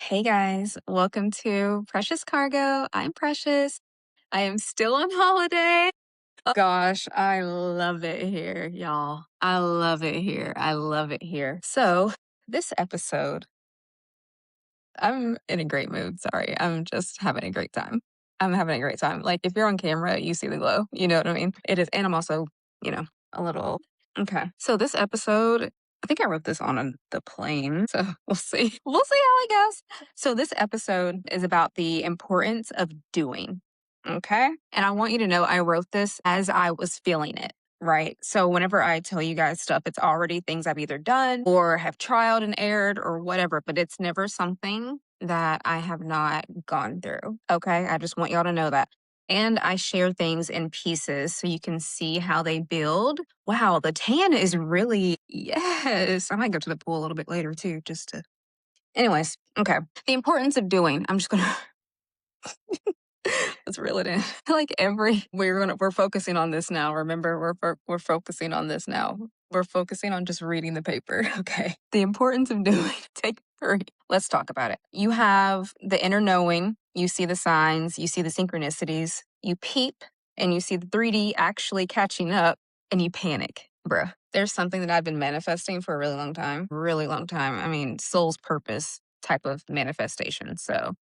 Hey guys, welcome to Precious Cargo. I'm Precious. I am still on holiday. Oh gosh, I love it here, y'all. I love it here. I love it here. So, this episode, I'm in a great mood. Sorry. I'm just having a great time. I'm having a great time. Like, if you're on camera, you see the glow. You know what I mean? It is. And I'm also, a little. Okay. So, this episode, I think I wrote this on the plane. So, we'll see. We'll see how it goes. So, this episode is about the importance of doing. Okay. And I want you to know I wrote this as I was feeling it. Right. So whenever I tell you guys stuff, it's already things I've either done or have trialed and erred or whatever, but it's never something that I have not gone through. Okay. I just want y'all to know that. And I share things in pieces so you can see how they build. Wow, the tan is really, yes. I might go to the pool a little bit later too, just to. Anyways, okay. The importance of doing. I'm just going to. Let's reel it in. Like we're focusing on this now. Remember, we're focusing on this now. We're focusing on just reading the paper. Okay. The importance of doing. Take 3. Let's talk about it. You have the inner knowing. You see the signs. You see the synchronicities. You peep and you see the 3D actually catching up, and you panic, bruh. There's something that I've been manifesting for a really long time. Really long time. I mean, soul's purpose type of manifestation. So,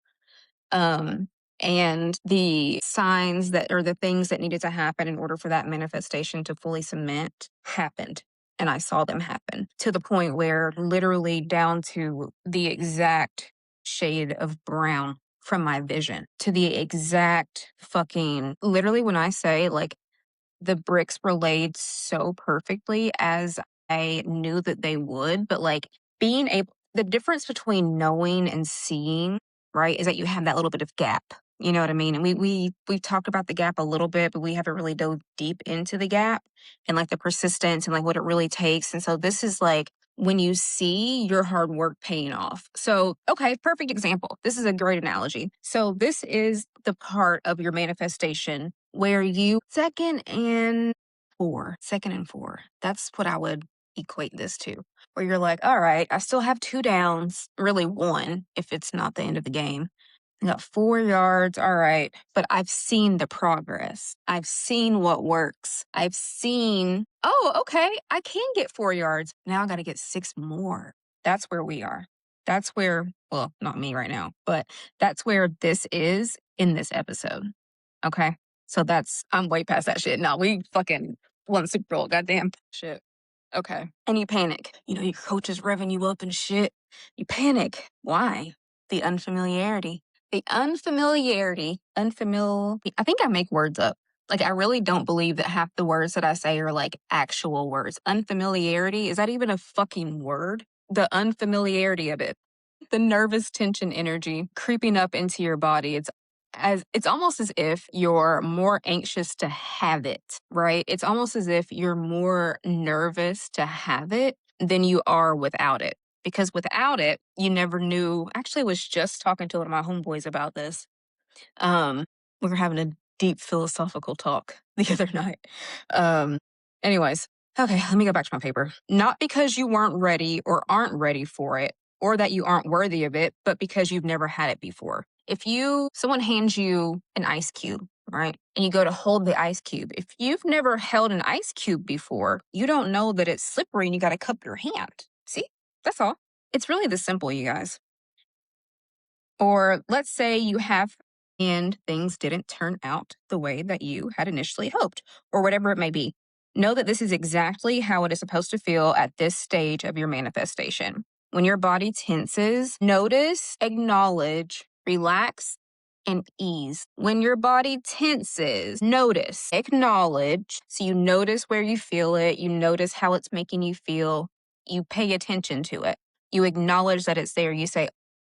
um, and the signs that or the things that needed to happen in order for that manifestation to fully cement happened. And I saw them happen to the point where literally down to the exact shade of brown from my vision to the exact fucking literally when I say like the bricks were laid so perfectly as I knew that they would, but like being able, the difference between knowing and seeing, right, is that you have that little bit of gap. You know what I mean? And we've talked about the gap a little bit, but we haven't really dove deep into the gap and like the persistence and like what it really takes. And so this is like when you see your hard work paying off. So, okay, perfect example. This is a great analogy. So this is the part of your manifestation where you second and four. That's what I would equate this to. Where you're like, all right, I still have 2 downs, really 1 if it's not the end of the game. I got 4 yards, all right, but I've seen the progress. I've seen what works. I've seen, oh, okay, I can get 4 yards. Now I got to get 6 more. That's where we are. That's where, well, not me right now, but that's where this is in this episode. Okay. So I'm way past that shit. No, we fucking won the Super Bowl. Goddamn shit. Okay. And you panic. You know, your coach is revving you up and shit. You panic. Why? The unfamiliarity. I think I make words up. Like, I really don't believe that half the words that I say are like actual words. Unfamiliarity, is that even a fucking word? The unfamiliarity of it, the nervous tension energy creeping up into your body. It's almost as if you're more anxious to have it, right? It's almost as if you're more nervous to have it than you are without it. Because without it, you never knew. Actually, I was just talking to one of my homeboys about this. We were having a deep philosophical talk the other night. Um, anyways, okay, let me go back to my paper. Not because you weren't ready or aren't ready for it, or that you aren't worthy of it, but because you've never had it before. If someone hands you an ice cube, right? And you go to hold the ice cube. If you've never held an ice cube before, you don't know that it's slippery and you got to cup your hand. See? That's all. It's really this simple, you guys. Or let's say you have and things didn't turn out the way that you had initially hoped, or whatever it may be. Know that this is exactly how it is supposed to feel at this stage of your manifestation. When your body tenses, notice, acknowledge, relax, and ease. When your body tenses, notice, acknowledge. So you notice where you feel it, you notice how it's making you feel, you pay attention to it. You acknowledge that it's there. You say,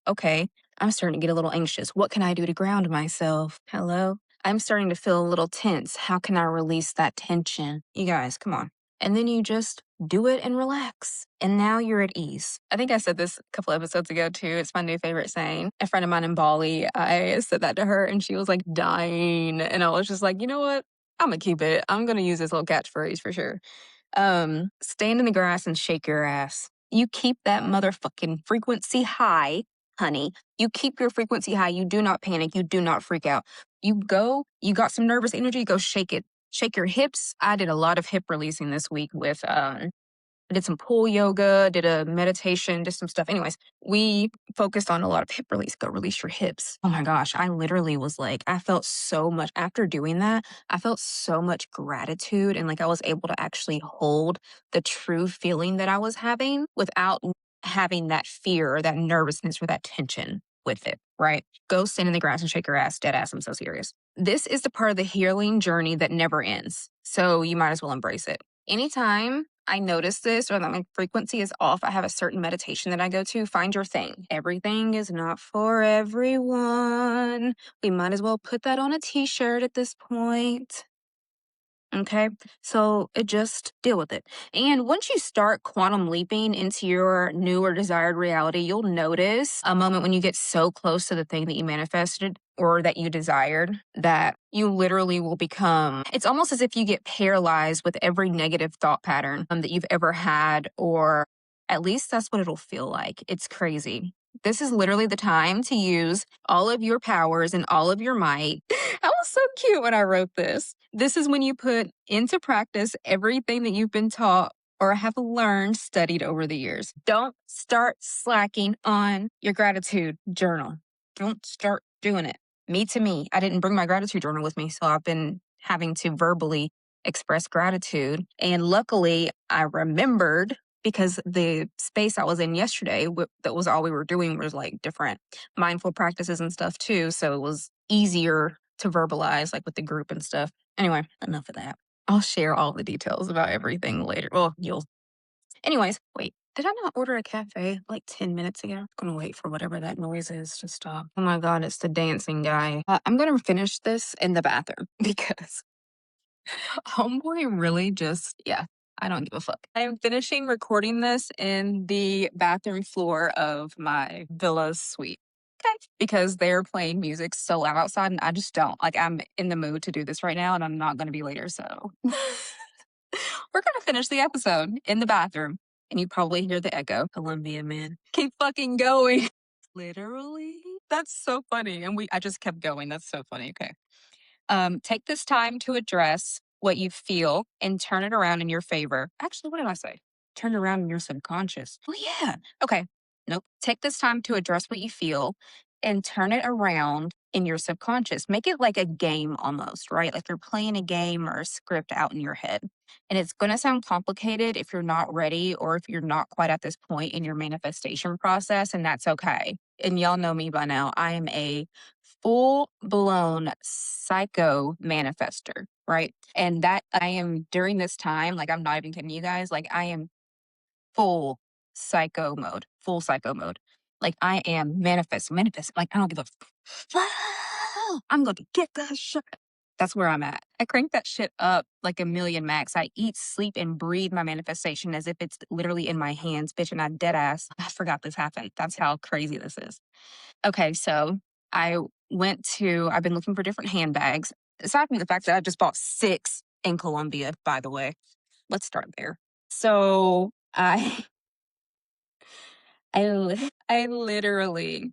okay, I'm starting to get a little anxious. What can I do to ground myself? Hello? I'm starting to feel a little tense. How can I release that tension? You guys, come on. And then you just do it and relax. And now you're at ease. I think I said this a couple episodes ago too. It's my new favorite saying. A friend of mine in Bali, I said that to her and she was like dying. And I was just like, you know what? I'm going to keep it. I'm going to use this little catchphrase for sure. Stand in the grass and shake your ass. You keep that motherfucking frequency high. honey. You keep your frequency high. You do not panic. You do not freak out. You got some nervous energy, go shake it. Shake your hips. I did a lot of hip releasing this week with I did some pool yoga, did a meditation, did some stuff. Anyways, we focused on a lot of hip release. Go release your hips. Oh my gosh. I literally was like, I felt so much after doing that. I felt so much gratitude and like I was able to actually hold the true feeling that I was having without having that fear or that nervousness or that tension with it, right? Go stand in the grass and shake your ass, dead ass. I'm so serious. This is the part of the healing journey that never ends. So you might as well embrace it. Anytime I notice this or that my frequency is off, I have a certain meditation that I go to. Find your thing. Everything is not for everyone. We might as well put that on a t shirt at this point. Okay. So it just deal with it. And once you start quantum leaping into your new or desired reality, you'll notice a moment when you get so close to the thing that you manifested or that you desired that you literally will become, it's almost as if you get paralyzed with every negative thought pattern that you've ever had, or at least that's what it'll feel like. It's crazy. This is literally the time to use all of your powers and all of your might. I was so cute when I wrote this. This is when you put into practice everything that you've been taught or have learned, studied over the years. Don't start slacking on your gratitude journal. Don't start doing it. Me to me, I didn't bring my gratitude journal with me, so I've been having to verbally express gratitude. And luckily, I remembered because the space I was in yesterday, that was all we were doing was like different mindful practices and stuff too. So it was easier to verbalize like with the group and stuff. Anyway, enough of that. I'll share all the details about everything later. Well, you'll. Anyways, wait. Did I not order a cafe like 10 minutes ago? I'm gonna wait for whatever that noise is to stop. Oh my God, it's the dancing guy. I'm gonna finish this in the bathroom because homeboy really just, yeah, I don't give a fuck. I'm finishing recording this in the bathroom floor of my villa's suite. Okay. Because they're playing music so loud outside and I just don't. Like, I'm in the mood to do this right now and I'm not going to be later. So we're going to finish the episode in the bathroom. And you probably hear the echo. Columbia, man. Keep fucking going. Literally. That's so funny. And I just kept going. That's so funny. Okay. Take this time to address what you feel and turn it around in your favor. Actually, what did I say? Turn it around in your subconscious. Oh, yeah. Okay. Nope. Take this time to address what you feel and turn it around in your subconscious. Make it like a game almost, right? Like you're playing a game or a script out in your head. And it's going to sound complicated if you're not ready or if you're not quite at this point in your manifestation process, and that's okay. And y'all know me by now. I am a full blown psycho manifester, right? And that I am during this time, like I'm not even kidding you guys, like I am full full psycho mode. Like I am manifest. Like I don't give a I'm going to get that shit. That's where I'm at. I crank that shit up like a million max. I eat, sleep, and breathe my manifestation as if it's literally in my hands, bitch. And I dead ass. I forgot this happened. That's how crazy this is. Okay, so I I've been looking for different handbags. Aside from the fact that I just bought 6 in Colombia, by the way. Let's start there. So I literally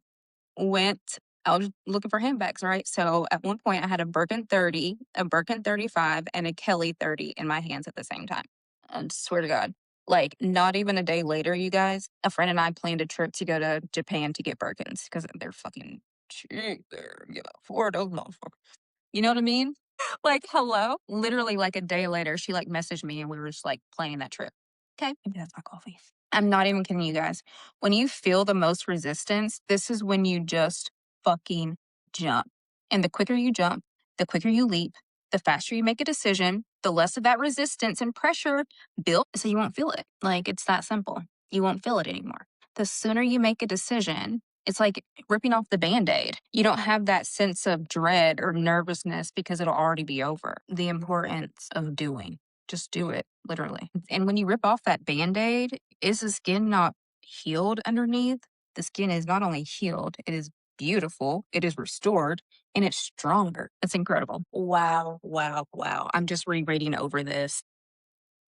went I was looking for handbags, right? So at one point I had a Birkin 30, a Birkin 35, and a Kelly 30 in my hands at the same time. I swear to God. Like not even a day later, you guys, a friend and I planned a trip to go to Japan to get Birkins because they're fucking cheap there. You know, for those motherfuckers. You know what I mean? Like, hello? Literally like a day later, she like messaged me and we were just like planning that trip. Okay, maybe that's my coffee. I'm not even kidding you guys. When you feel the most resistance, this is when you just fucking jump. And the quicker you jump, the quicker you leap, the faster you make a decision, the less of that resistance and pressure built so you won't feel it. Like it's that simple. You won't feel it anymore. The sooner you make a decision, it's like ripping off the band aid. You don't have that sense of dread or nervousness because it'll already be over. The importance of doing. Just do it, literally. And when you rip off that band aid, is the skin not healed underneath? The skin is not only healed, it is beautiful, it is restored, and it's stronger. It's incredible. Wow, wow, wow. I'm just rereading over this.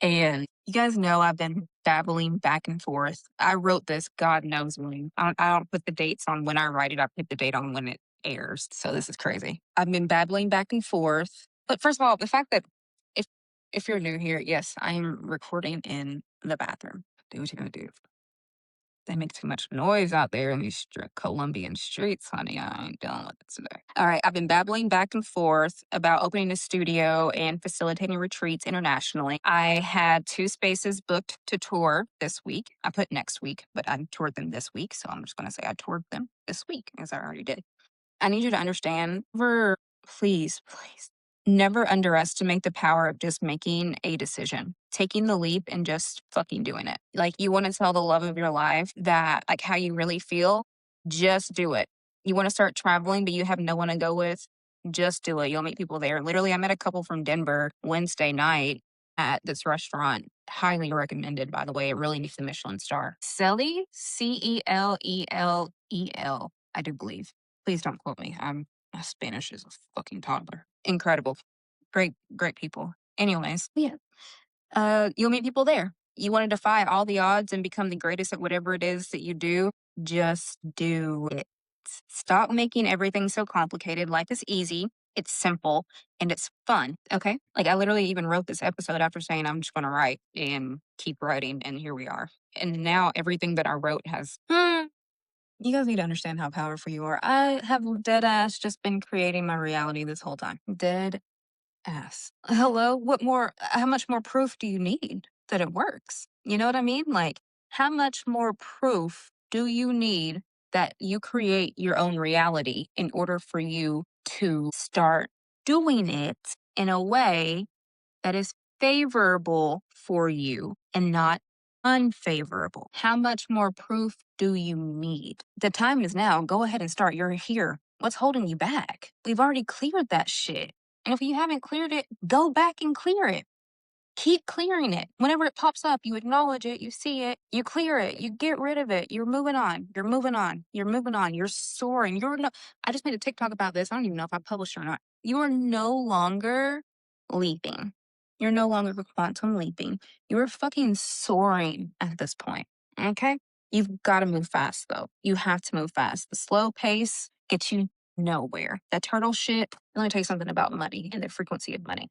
And you guys know I've been babbling back and forth. I wrote this, God knows when. I don't put the dates on when I write it. I put the date on when it airs. So this is crazy. I've been babbling back and forth. But first of all, the fact that if if you're new here, yes, I am recording in the bathroom. Do what you're gonna do. They make too much noise out there in these Colombian streets, honey. I ain't dealing with it today. All right, I've been babbling back and forth about opening a studio and facilitating retreats internationally. I had 2 spaces booked to tour this week. I put next week, but I toured them this week, so I'm just going to say I toured them this week, as I already did. I need you to understand, please, never underestimate the power of just making a decision, taking the leap and just fucking doing it. Like, you want to tell the love of your life that, like, how you really feel, just do it. You want to start traveling, but you have no one to go with, just do it. You'll meet people there. Literally, I met a couple from Denver Wednesday night at this restaurant. Highly recommended, by the way. It really needs the Michelin star. Celel, Celel, I do believe. Please don't quote me. My Spanish is a fucking toddler. Incredible. Great people. Anyways, yeah. You'll meet people there. You want to defy all the odds and become the greatest at whatever it is that you do, just do it. Stop making everything so complicated. Life is easy, it's simple, and it's fun. Okay. Like, I literally even wrote this episode after saying I'm just going to write and keep writing. And here we are. And now everything that I wrote has, you guys need to understand how powerful you are. I have dead ass just been creating my reality this whole time. Dead ass. Hello? What more? How much more proof do you need that it works? You know what I mean? Like, how much more proof do you need that you create your own reality in order for you to start doing it in a way that is favorable for you and not unfavorable? How much more proof do you need? The time is now. Go ahead and start. You're here. What's holding you back? We've already cleared that shit. And if you haven't cleared it, go back and clear it. Keep clearing it. Whenever it pops up, you acknowledge it, you see it, you clear it, you get rid of it. You're moving on. You're moving on. You're moving on. You're soaring. You're no, I just made a TikTok about this. I don't even know if I published it or not. You are no longer leaping. You're no longer quantum leaping. You are fucking soaring at this point. Okay? You've got to move fast though. You have to move fast. The slow pace gets you nowhere. That turtle shit. Let me tell you something about money and the frequency of money.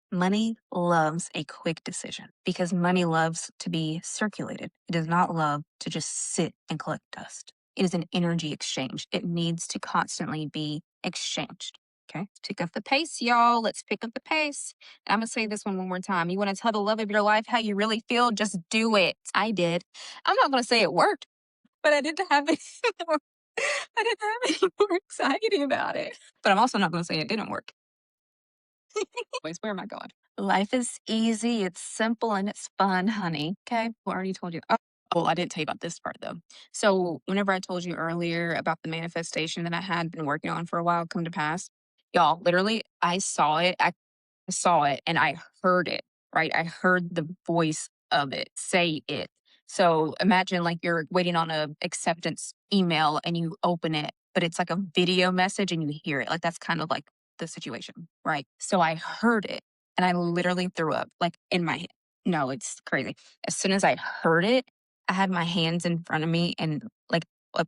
Money loves a quick decision because money loves to be circulated. It does not love to just sit and collect dust. It is an energy exchange. It needs to constantly be exchanged. Okay, let's pick up the pace, y'all. Let's pick up the pace. And I'm going to say this one more time. You want to tell the love of your life how you really feel? Just do it. I did. I'm not going to say it worked, but I didn't have any more, I didn't have any more anxiety about it. But I'm also not going to say it didn't work. Wait, where am I going? Life is easy, it's simple, and it's fun, honey. Okay. Well, I already told you. Oh, I didn't tell you about this part though. So, whenever I told you earlier about the manifestation that I had been working on for a while come to pass, y'all, literally, I saw it. I saw it and I heard it, right? I heard the voice of it say it. So imagine like you're waiting on a acceptance email and you open it, but it's like a video message and you hear it. Like, that's kind of like the situation, right? So I heard it and I literally threw up like in my head. No, it's crazy. As soon as I heard it, I had my hands in front of me and like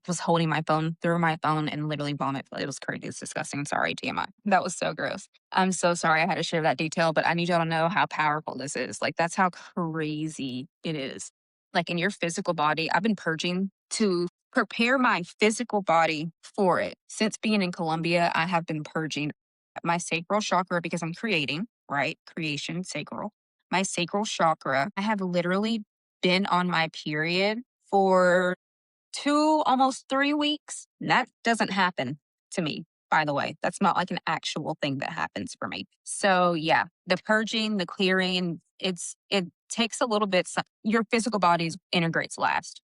was holding my phone, threw my phone and literally vomit. It was crazy. It's disgusting. Sorry, TMI. That was so gross. I'm so sorry I had to share that detail, but I need y'all to know how powerful this is. Like, that's how crazy it is. Like, in your physical body, I've been purging to prepare my physical body for it. Since being in Colombia, I have been purging my sacral chakra because I'm creating, right? Creation, sacral. My sacral chakra, I have literally been on my period for 2, almost 3 weeks. That doesn't happen to me, by the way. That's not like an actual thing that happens for me. So yeah, the purging, the clearing, it takes a little bit. Your physical body integrates last.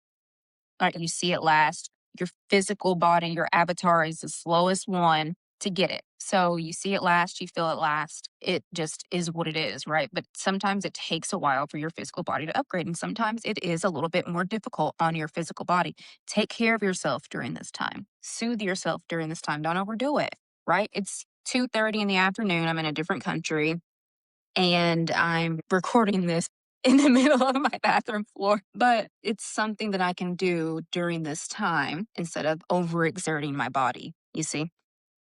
Like, you see it last. Your physical body, your avatar is the slowest one to get it. So you see it last, you feel it last. It just is what it is, right? But sometimes it takes a while for your physical body to upgrade. And sometimes it is a little bit more difficult on your physical body. Take care of yourself during this time. Soothe yourself during this time. Don't overdo it, right? It's 2:30 in the afternoon. I'm in a different country and I'm recording this in the middle of my bathroom floor. But it's something that I can do during this time instead of overexerting my body, you see?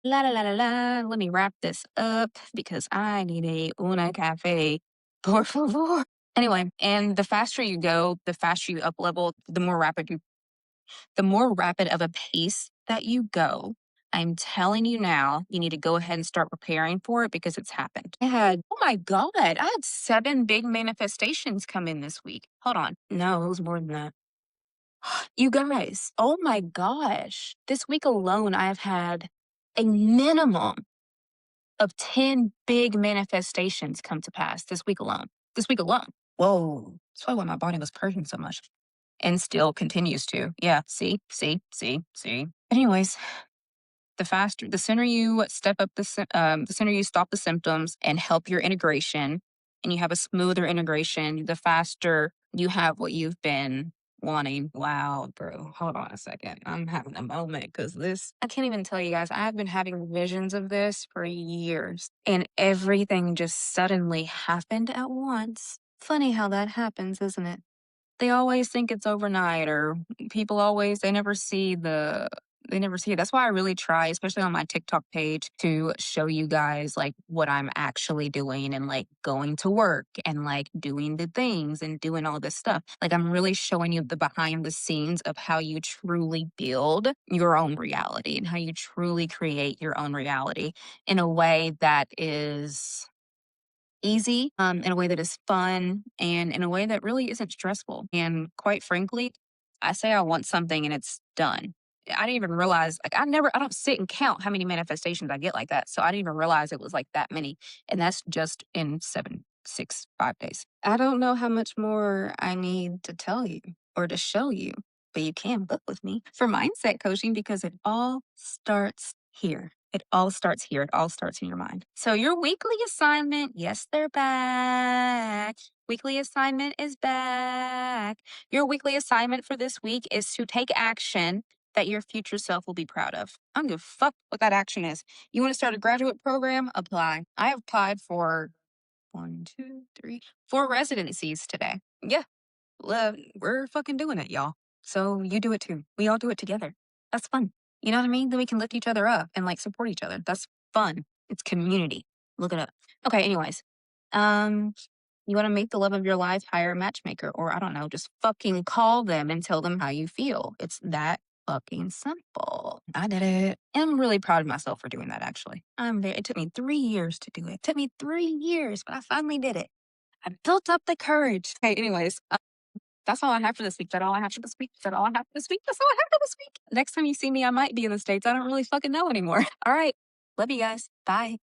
La la la la la. Let me wrap this up because I need a una cafe. Por favor. Anyway, and the faster you go, the faster you up level, the more rapid of a pace that you go. I'm telling you now, you need to go ahead and start preparing for it because it's happened. Oh my God, I had 7 big manifestations come in this week. Hold on. No, it was more than that. You guys, oh my gosh. This week alone, I've had a minimum of 10 big manifestations come to pass this week alone. This week alone. Whoa. That's probably why my body was purging so much and still continues to. Yeah. See. Anyways, the sooner you step up the sooner you stop the symptoms and help your integration and you have a smoother integration, the faster you have what you've been wanting. Wow, bro. Hold on a second. I'm having a moment because I can't even tell you guys, I've been having visions of this for years and everything just suddenly happened at once. Funny how that happens, isn't it? They always think it's overnight or people always they never see it. That's why I really try, especially on my TikTok page, to show you guys like what I'm actually doing and like going to work and like doing the things and doing all this stuff. Like I'm really showing you the behind the scenes of how you truly build your own reality and how you truly create your own reality in a way that is easy, in a way that is fun, and in a way that really isn't stressful. And quite frankly, I say I want something and it's done. I didn't even realize, like, I don't sit and count how many manifestations I get like that. So I didn't even realize it was like that many. And that's just in 5 days. I don't know how much more I need to tell you or to show you, but you can book with me for mindset coaching because it all starts here. It all starts here. It all starts in your mind. So, your weekly assignment, yes, they're back. Weekly assignment is back. Your weekly assignment for this week is to take action that your future self will be proud of. I don't give a fuck what that action is. You want to start a graduate program? Apply. I have applied for 4 residencies today. Yeah, we're fucking doing it, y'all. So you do it too. We all do it together. That's fun. You know what I mean? Then we can lift each other up and like support each other. That's fun. It's community. Look it up. Okay, anyways. Um, you want to make the love of your life, hire a matchmaker, or I don't know, just fucking call them and tell them how you feel. It's that fucking simple. I did it. And I'm really proud of myself for doing that actually. It took me 3 years to do it. It took me 3 years, but I finally did it. I built up the courage. Okay, anyways, that's all I have for this week. Is that all I have for this week? Is that all I have for this week? That's all I have for this week. Next time you see me, I might be in the States. I don't really fucking know anymore. All right. Love you guys. Bye.